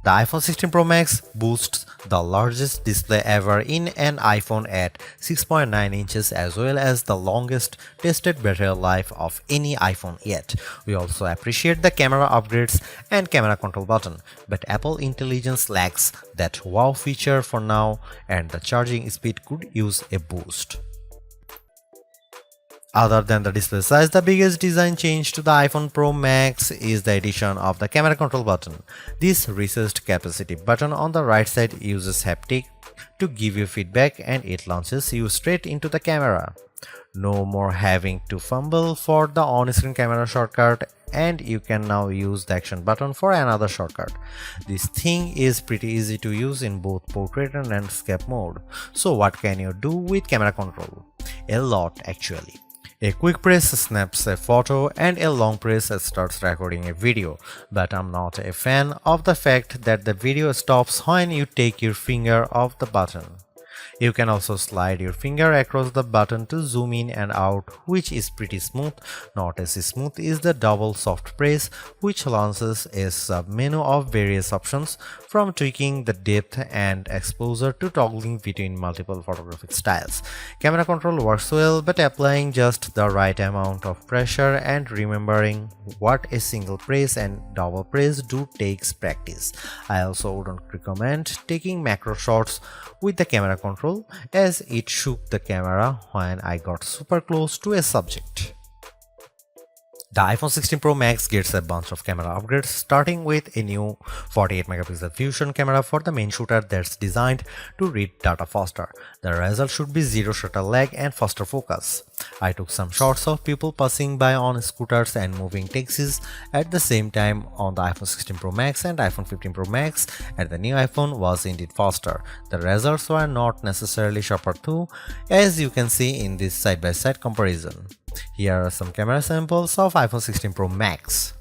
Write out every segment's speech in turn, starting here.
The iPhone 16 Pro Max boasts the largest display ever in an iPhone at 6.9 inches as well as the longest tested battery life of any iPhone yet. We also appreciate the camera upgrades and camera control button, but Apple Intelligence lacks that wow feature for now and the charging speed could use a boost. Other than the display size, the biggest design change to the iPhone Pro Max is the addition of the camera control button. This recessed capacitive button on the right side uses haptic to give you feedback and it launches you straight into the camera. No more having to fumble for the on-screen camera shortcut, and you can now use the action button for another shortcut. This thing is pretty easy to use in both portrait and landscape mode. So what can you do with camera control? A lot actually. A quick press snaps a photo and a long press starts recording a video, but I'm not a fan of the fact that the video stops when you take your finger off the button. You can also slide your finger across the button to zoom in and out, which is pretty smooth. Not as smooth is the double soft press, which launches a sub-menu of various options, from tweaking the depth and exposure to toggling between multiple photographic styles. Camera control works well, but applying just the right amount of pressure and remembering what a single press and double press do takes practice. I also wouldn't recommend taking macro shots with the camera control, as it shook the camera when I got super close to a subject. The iPhone 16 Pro Max gets a bunch of camera upgrades, starting with a new 48-megapixel fusion camera for the main shooter that's designed to read data faster. The result should be zero shutter lag and faster focus. I took some shots of people passing by on scooters and moving taxis at the same time on the iPhone 16 Pro Max and iPhone 15 Pro Max, and the new iPhone was indeed faster. The results were not necessarily sharper too, as you can see in this side-by-side comparison. Here are some camera samples of iPhone 16 Pro Max.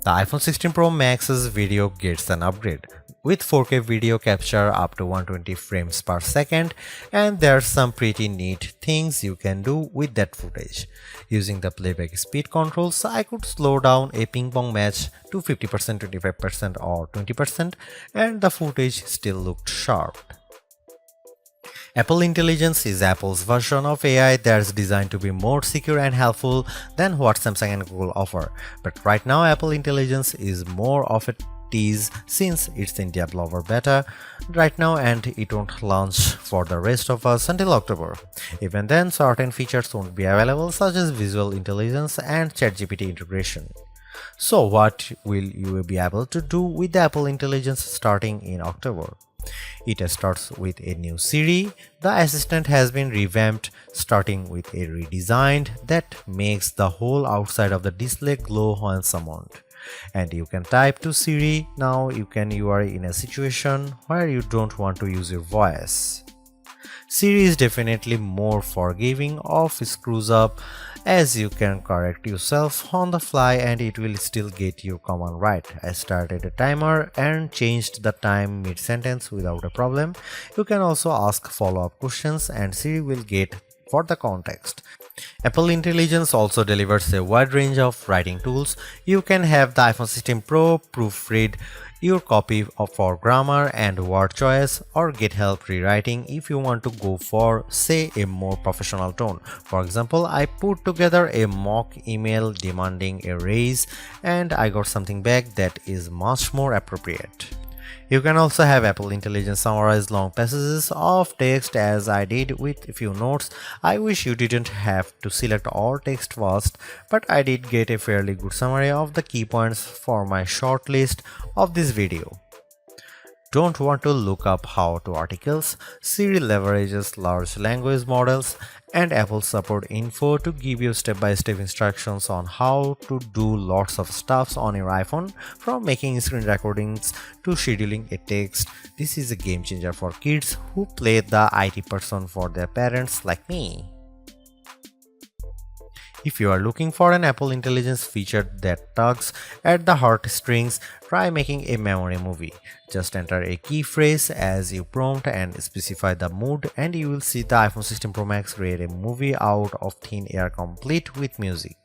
The iPhone 16 Pro Max's video gets an upgrade, with 4K video capture up to 120 frames per second, and there's some pretty neat things you can do with that footage. Using the playback speed controls, I could slow down a ping pong match to 50%, 25% or 20%, and the footage still looked sharp. Apple Intelligence is Apple's version of AI that's designed to be more secure and helpful than what Samsung and Google offer. But right now, Apple Intelligence is more of a tease since it's in developer beta right now and it won't launch for the rest of us until October. Even then, certain features won't be available, such as visual intelligence and ChatGPT integration. So what will you be able to do with the Apple Intelligence starting in October? It starts with a new Siri. The assistant has been revamped, starting with a redesigned that makes the whole outside of the display glow when summoned. And you can type to Siri. Now you are in a situation where you don't want to use your voice. Siri is definitely more forgiving of screws up, as you can correct yourself on the fly and it will still get your command right. I started a timer and changed the time mid-sentence without a problem. You can also ask follow-up questions and Siri will get for the context. Apple Intelligence also delivers a wide range of writing tools. You can have the iPhone 16 Pro proofread your copy for grammar and word choice, or get help rewriting if you want to go for, say, a more professional tone. For example, I put together a mock email demanding a raise and I got something back that is much more appropriate. You can also have Apple Intelligence summarize long passages of text as I did with a few notes. I wish you didn't have to select all text first, but I did get a fairly good summary of the key points for my short list of this video. Don't want to look up how-to articles? Siri leverages large language models and Apple support info to give you step-by-step instructions on how to do lots of stuff on your iPhone, from making screen recordings to scheduling a text. This is a game changer for kids who play the IT person for their parents like me. If you are looking for an Apple Intelligence feature that tugs at the heartstrings, try making a memory movie. Just enter a key phrase as you prompt and specify the mood, and you will see the iPhone 16 Pro Max create a movie out of thin air complete with music.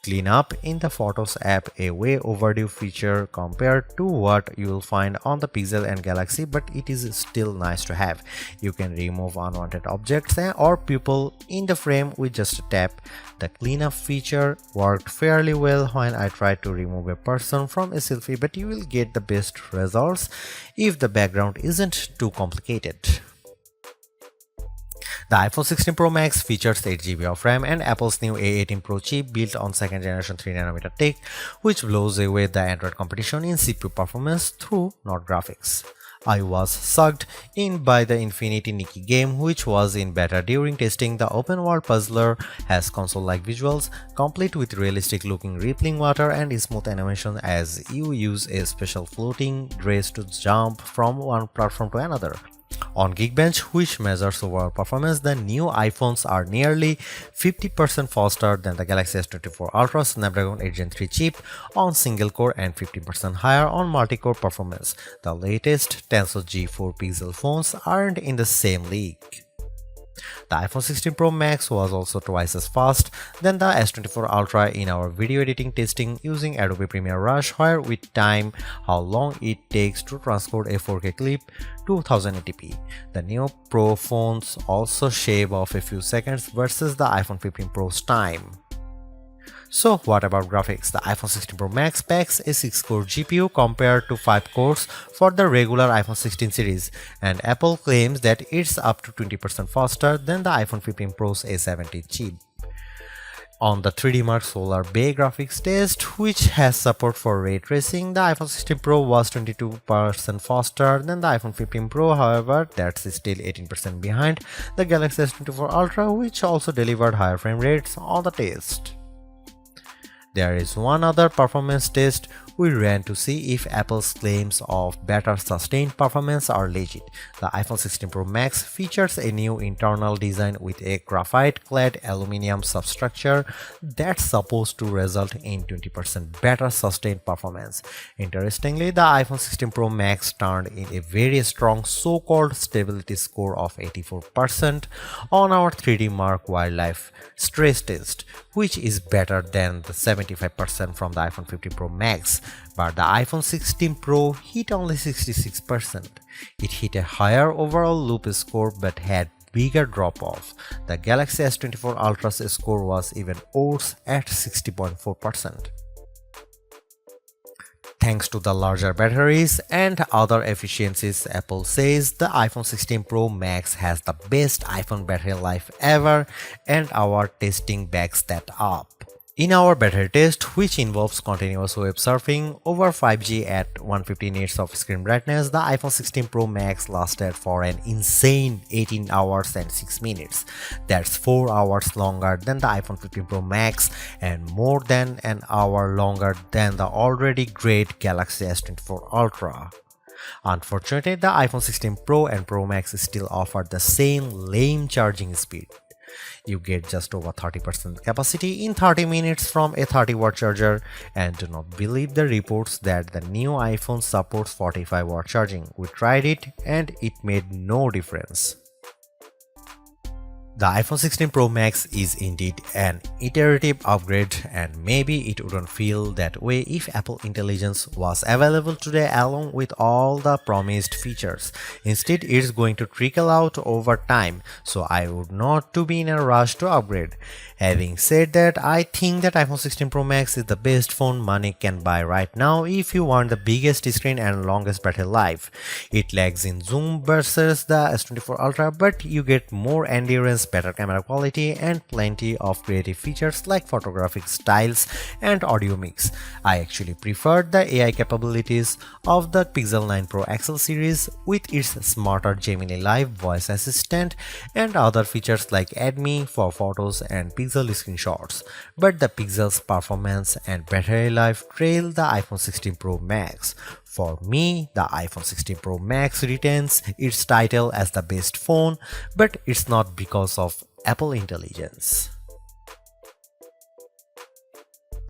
Clean up in the Photos app, a way overdue feature compared to what you'll find on the Pixel and Galaxy, but it is still nice to have. You can remove unwanted objects or people in the frame with just a tap. The cleanup feature worked fairly well when I tried to remove a person from a selfie, but you will get the best results if the background isn't too complicated. The iPhone 16 Pro Max features 8GB of RAM and Apple's new A18 Pro chip built on 2nd generation 3nm tech, which blows away the Android competition in CPU performance through not graphics. I was sucked in by the Infinity Nikki game, which was in beta during testing. The open world puzzler has console-like visuals, complete with realistic looking rippling water and smooth animation as you use a special floating dress to jump from one platform to another. On Geekbench, which measures overall performance, the new iPhones are nearly 50% faster than the Galaxy S24 Ultra Snapdragon 8 Gen 3 chip on single core and 15% higher on multi-core performance. The latest Tensor G4 Pixel phones aren't in the same league. The iPhone 16 Pro Max was also twice as fast than the S24 Ultra in our video editing testing using Adobe Premiere Rush, where we time how long it takes to transcode a 4K clip to 1080p. The new Pro phones also shave off a few seconds versus the iPhone 15 Pro's time. So what about graphics? The iPhone 16 Pro Max packs a 6-core GPU compared to 5 cores for the regular iPhone 16 series, and Apple claims that it's up to 20% faster than the iPhone 15 Pro's A17 chip. On the 3D Mark Solar Bay graphics test, which has support for ray tracing, the iPhone 16 Pro was 22% faster than the iPhone 15 Pro. However, that's still 18% behind the Galaxy S24 Ultra, which also delivered higher frame rates on the test. There is one other performance test we ran to see if Apple's claims of better sustained performance are legit. The iPhone 16 Pro Max features a new internal design with a graphite-clad aluminum substructure that's supposed to result in 20% better sustained performance. Interestingly, the iPhone 16 Pro Max turned in a very strong so-called stability score of 84% on our 3D Mark Wildlife stress test, which is better than the 75% from the iPhone 15 Pro Max. But the iPhone 16 Pro hit only 66%. It hit a higher overall loop score but had bigger drop-off. The Galaxy S24 Ultra's score was even worse at 60.4%. Thanks to the larger batteries and other efficiencies, Apple says the iPhone 16 Pro Max has the best iPhone battery life ever, and our testing backs that up. In our battery test, which involves continuous web surfing over 5G at 150 nits of screen brightness, the iPhone 16 Pro Max lasted for an insane 18 hours and 6 minutes. That's 4 hours longer than the iPhone 15 Pro Max and more than an hour longer than the already great Galaxy S24 Ultra. Unfortunately, the iPhone 16 Pro and Pro Max still offer the same lame charging speed. You get just over 30% capacity in 30 minutes from a 30-watt charger, and do not believe the reports that the new iPhone supports 45-watt charging. We tried it and it made no difference. The iPhone 16 Pro Max is indeed an iterative upgrade, and maybe it wouldn't feel that way if Apple Intelligence was available today along with all the promised features. Instead, it's going to trickle out over time, so I would not to be in a rush to upgrade. Having said that, I think that iPhone 16 Pro Max is the best phone money can buy right now if you want the biggest screen and longest battery life. It lags in zoom versus the S24 Ultra, but you get more endurance, better camera quality, and plenty of creative features like photographic styles and audio mix. I actually preferred the AI capabilities of the Pixel 9 Pro XL series with its smarter Gemini Live voice assistant and other features like Add Me for photos and Pixel screenshots. But the Pixel's performance and battery life trail the iPhone 16 Pro Max. For me, the iPhone 16 Pro Max retains its title as the best phone, but it's not because of Apple Intelligence.